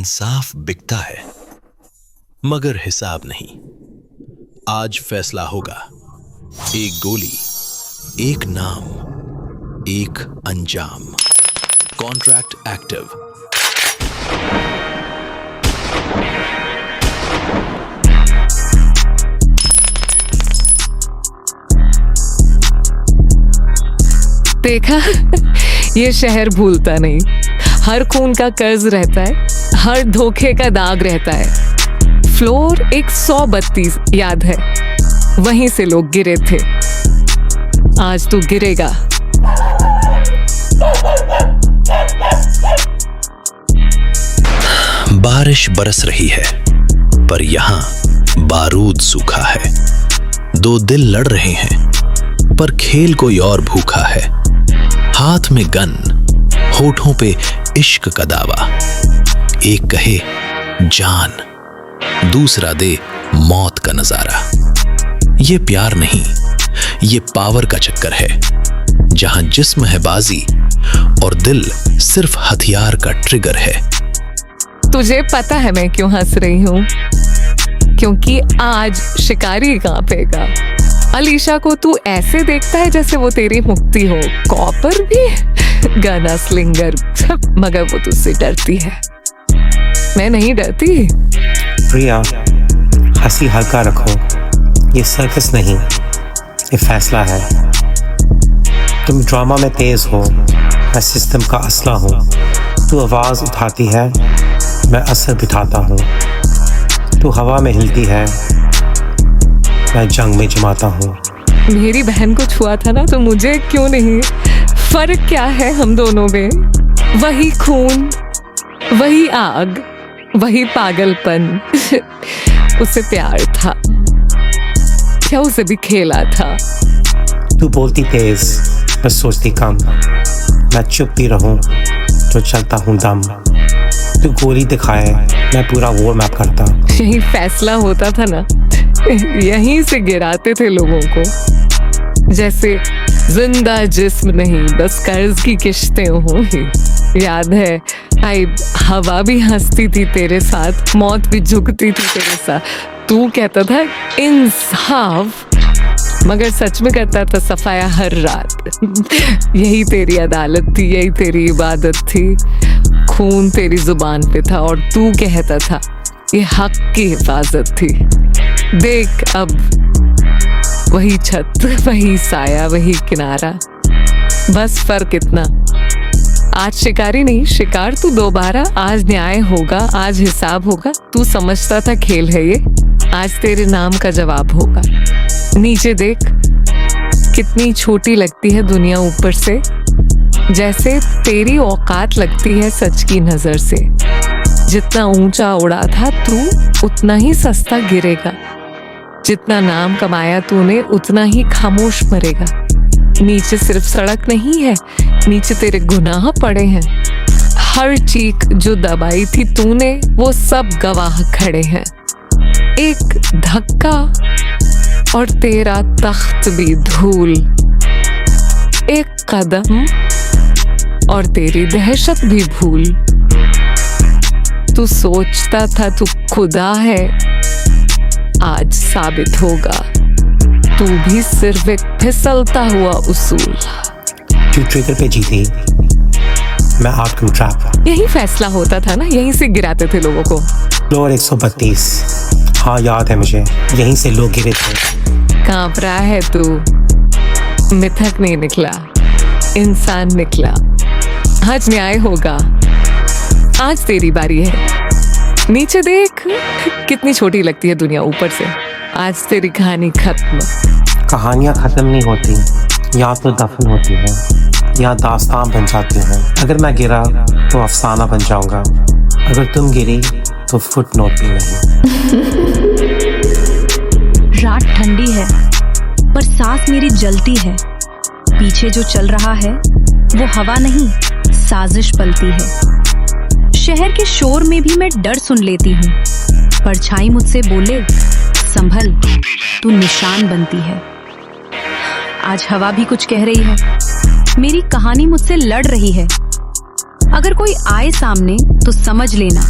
इंसाफ बिकता है मगर हिसाब नहीं। आज फैसला होगा, एक गोली, एक नाम, एक अंजाम। Contract active. देखा, ये शहर भूलता नहीं। हर खून का कर्ज रहता है, हर धोखे का दाग रहता है। फ्लोर 132 याद है, वहीं से लोग गिरे थे। आज तू गिरेगा। बारिश बरस रही है पर यहां बारूद सूखा है। दो दिल लड़ रहे हैं पर खेल कोई और भूखा है। हाथ में गन, होठों पे इश्क का दावा। एक कहे जान, दूसरा दे मौत का नजारा। ये प्यार नहीं, ये पावर का चक्कर है, जहां जिस्म है बाजी और दिल सिर्फ हथियार का ट्रिगर है। तुझे पता है मैं क्यों हंस रही हूँ? क्योंकि आज शिकारी कांपेगा। अलीशा को तू ऐसे देखता है जैसे वो तेरी मुक्ति हो। कॉपर भी गाना स्लिंगर, मगर वो तुझसे डरती है। मैं नहीं डरती। प्रिया, हंसी हल्का रखो। ये सर्कस नहीं, ये फैसला है। तुम ड्रामा में तेज हो, मैं सिस्टम का असला हूँ। तू आवाज उठाती है, मैं असर बिठाता हूँ। तू हवा में हिलती है, मैं जंग में जमाता हूँ। मेरी बहन को छुआ था ना, तो मुझे क्यों नहीं? फर्क क्या है हम दोनों में? वही खून, वही आग, वही पागलपन। उसे प्यार था क्या? उसे भी खेला था। तू बोलती तेज, मैं सोचती कम। मैं चुपती रहूं तो चलता हूँ दम। तू गोली दिखाए, मैं पूरा वॉर मैप करता। यही फैसला होता था ना, यहीं से गिराते थे लोगों को। जैसे जिंदा जिस्म नहीं, बस कर्ज की किश्तें होंगी। याद है, आई हवा भी हंसती थी तेरे साथ, मौत भी झुकती थी तेरे साथ। तू कहता था इंसाफ, मगर सच में करता था सफाया हर रात। यही तेरी अदालत थी, यही तेरी इबादत थी। खून तेरी जुबान पे था और तू कहता था ये हक की हिफाजत थी। देख अब, वही छत, वही साया, वही किनारा। बस फर्क इतना, आज शिकारी नहीं, शिकार तू दोबारा। आज न्याय होगा, आज हिसाब होगा। तू समझता था खेल है ये, आज तेरे नाम का जवाब होगा। नीचे देख, कितनी छोटी लगती है दुनिया ऊपर से। जैसे तेरी औकात लगती है सच की नजर से। जितना ऊंचा उड़ा था तू, उतना ही सस्ता गिरेगा। जितना नाम कमाया तूने, उतना ही खामोश मरेगा। नीचे सिर्फ सड़क नहीं है, नीचे तेरे गुनाह पड़े हैं। हर चीख जो दबाई थी तूने, वो सब गवाह खड़े हैं। एक धक्का और तेरा तख्त भी धूल। एक कदम और तेरी दहशत भी भूल। तू सोचता था तू खुदा है, आज साबित होगा तू भी सिर्फ एक फिसलता हुआ उसूल। तू ट्रिगर पे जीती, मैं आउटकम ट्रैप। यही फैसला होता था ना, यहीं से गिराते थे लोगों को। फ्लोर 132, हाँ याद है मुझे, यहीं से लोग गिरे थे। कांप रहा है तू, मिथक नहीं निकला, इंसान निकला। आज न्याय होगा, आज तेरी बारी है। नीचे देख, कितनी छोटी लगती है दुनिया ऊपर से। आज तेरी कहानी खत्म। कहानियां खत्म नहीं होती, या तो दफन होती है या दास्तान बन जाती है। अगर मैं गिरा तो अफसाना बन जाऊंगा, अगर तुम गिरी तो फुटनोट भी नहीं। रात ठंडी है पर सांस मेरी जलती है। पीछे जो चल रहा है वो हवा नहीं, साजिश पलती है। शहर के शोर में भी मैं डर सुन लेती हूँ। परछाई मुझसे बोले, संभल, तू निशान बनती है। आज हवा भी कुछ कह रही है, मेरी कहानी मुझसे लड़ रही है। अगर कोई आए सामने तो समझ लेना,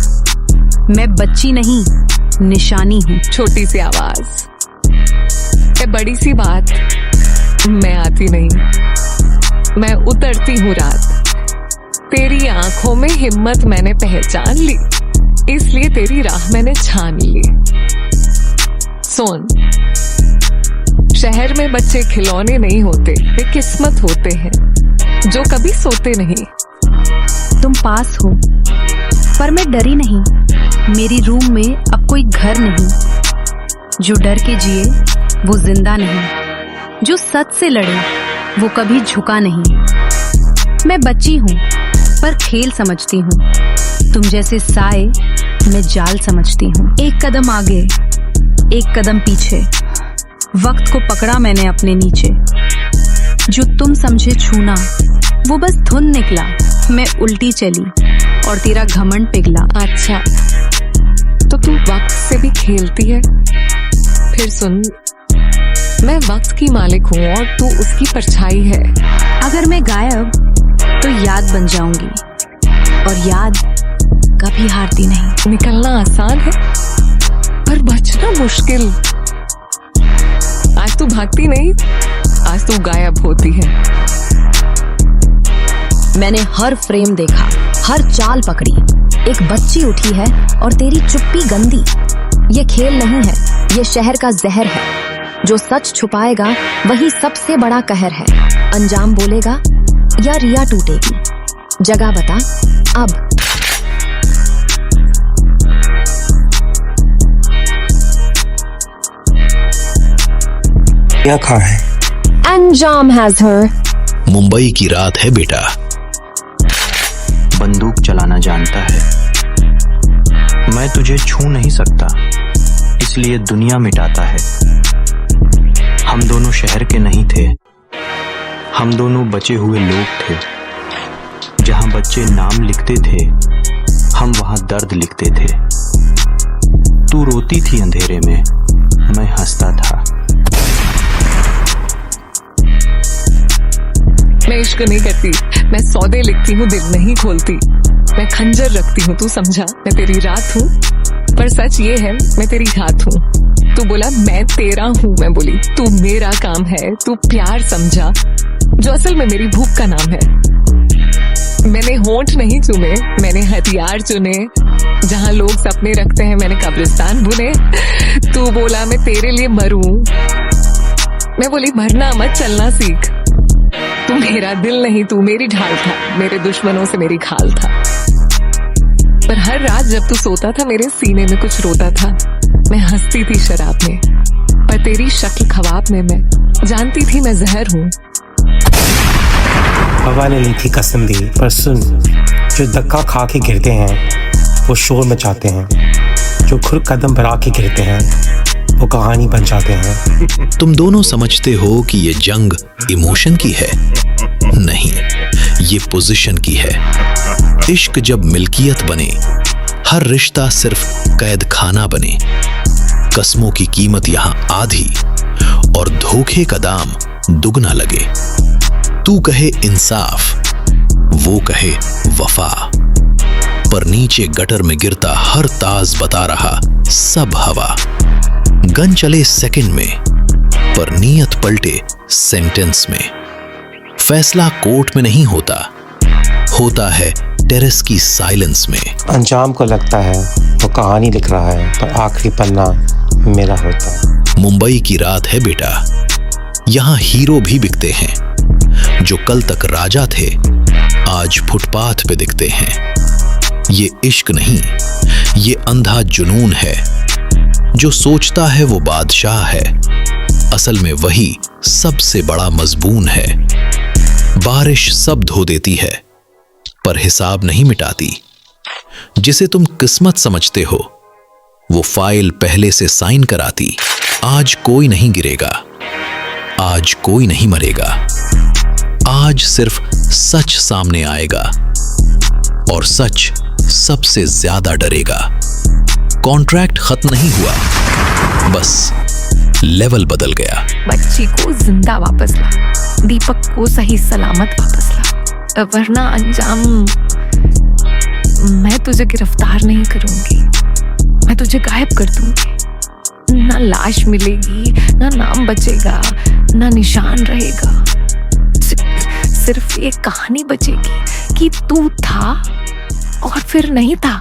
मैं बच्ची नहीं, निशानी हूँ। छोटी सी आवाज, ये बड़ी सी बात, मैं आती नहीं, मैं उतरती हूँ रात। तेरी आंखों में हिम्मत मैंने पहचान ली, इसलिए तेरी राह मैंने छान ली। सुन, शहर में बच्चे खिलौने नहीं होते, वे किस्मत होते हैं जो कभी सोते नहीं। तुम पास हो, पर मैं डरी नहीं। मेरी रूम में अब कोई घर नहीं। जो डर के जिए वो जिंदा नहीं, जो सच से लड़े वो कभी झुका नहीं। मैं बच्ची हूँ पर खेल समझती हूँ, तुम जैसे साए मैं जाल समझती हूँ। एक कदम आगे, एक कदम पीछे, वक्त को पकड़ा मैंने अपने नीचे। जो तुम समझे छूना वो बस धुन निकला, मैं उल्टी चली और तेरा घमंड पिघला। अच्छा, तो तू वक्त से भी खेलती है? फिर सुन, मैं वक्त की मालिक हूँ और तू उसकी परछाई है। अगर मैं गायब तो याद बन जाऊंगी, और याद कभी हारती नहीं। निकलना आसान है पर बचना मुश्किल। आज तू भागती नहीं, आज तू गायब होती है। मैंने हर फ्रेम देखा, हर चाल पकड़ी। एक बच्ची उठी है और तेरी चुप्पी गंदी। ये खेल नहीं है, ये शहर का जहर है। जो सच छुपाएगा वही सबसे बड़ा कहर है। अंजाम बोलेगा या रिया टूटेगी, जगह बता अब। क्या कहा है? अंजाम has her। मुंबई की रात है बेटा। बंदूक चलाना जानता है। मैं तुझे छू नहीं सकता, इसलिए दुनिया मिटाता है। हम दोनों शहर के नहीं थे, हम दोनों बचे हुए लोग थे। जहां बच्चे नाम लिखते थे, हम वहां दर्द लिखते थे। तू रोती थी अंधेरे में, मैं हंसता था। मैं इश्क नहीं करती, मैं सौदे लिखती हूँ, दिल नहीं खोलती। मैं खंजर रखती हूँ, तू समझा? मैं तेरी रात हूँ, पर सच ये है मैं तेरी घात हूँ। तू बोला मैं तेरा हूँ, मैं बोली तू मेरा काम है। तू प्यार समझा, जो असल में मेरी भूख का नाम है। मैंने होंठ नहीं चूमे, मैंने हथियार चुने। जहाँ लोग सपने रखते हैं, मैंने कब्रिस्तान बुने। तू बोला मैं तेरे लिए मरूं, मैं बोली मरना मत, चलना सीख। तू मेरा दिल नहीं, तू मेरी ढाल था, मेरे दुश्मनों से मेरी खाल था। पर हर रात जब तू सोता था, मेरे सीने में कुछ रोता था। मैं हंसती थी शराब में, पर तेरी शक्ल ख्वाब में मैं जानती थी मैं जहर हूँ। हवा ने ली थी कसम दी, पर सुन, जो धक्का खा के गिरते हैं वो शोर मचाते हैं। जो खुद कदम बढ़ा के गिरते हैं वो कहानी बन जाते हैं। तुम दोनों समझते हो कि ये जंग इमोशन की है, नहीं, ये पोजीशन की है। इश्क जब मिल्कियत बने, हर रिश्ता सिर्फ कैद खाना बने। कसमों की कीमत यहां आधी और धोखे का दाम दुगना लगे। तू कहे इंसाफ, वो कहे वफा, पर नीचे गटर में गिरता हर ताज बता रहा सब हवा। गन चले सेकंड में, पर नीयत पलटे सेंटेंस में। फैसला कोर्ट में नहीं होता, होता है टेरेस की साइलेंस में। अंजाम को लगता है वो कहानी लिख रहा है, पर आखिरी पन्ना मेरा होता है। मुंबई की रात है बेटा, यहां हीरो भी बिकते हैं। जो कल तक राजा थे, आज फुटपाथ पे दिखते हैं। ये इश्क नहीं, ये अंधा जुनून है। जो सोचता है वो बादशाह है, असल में वही सबसे बड़ा मजबून है। बारिश सब धो देती है, पर हिसाब नहीं मिटाती। जिसे तुम किस्मत समझते हो, वो फाइल पहले से साइन कराती। आज कोई नहीं गिरेगा, आज कोई नहीं मरेगा। आज सिर्फ सच सामने आएगा, और सच सबसे ज्यादा डरेगा। कॉन्ट्रैक्ट खत्म नहीं हुआ, बस लेवल बदल गया। बच्ची को जिंदा वापस ला, दीपक को सही सलामत वापस ला, वरना अंजाम मैं तुझे गिरफ्तार नहीं करूंगी। तुझे गायब कर दूंगी। ना लाश मिलेगी, ना नाम बचेगा, ना निशान रहेगा। सिर्फ एक कहानी बचेगी कि तू था और फिर नहीं था।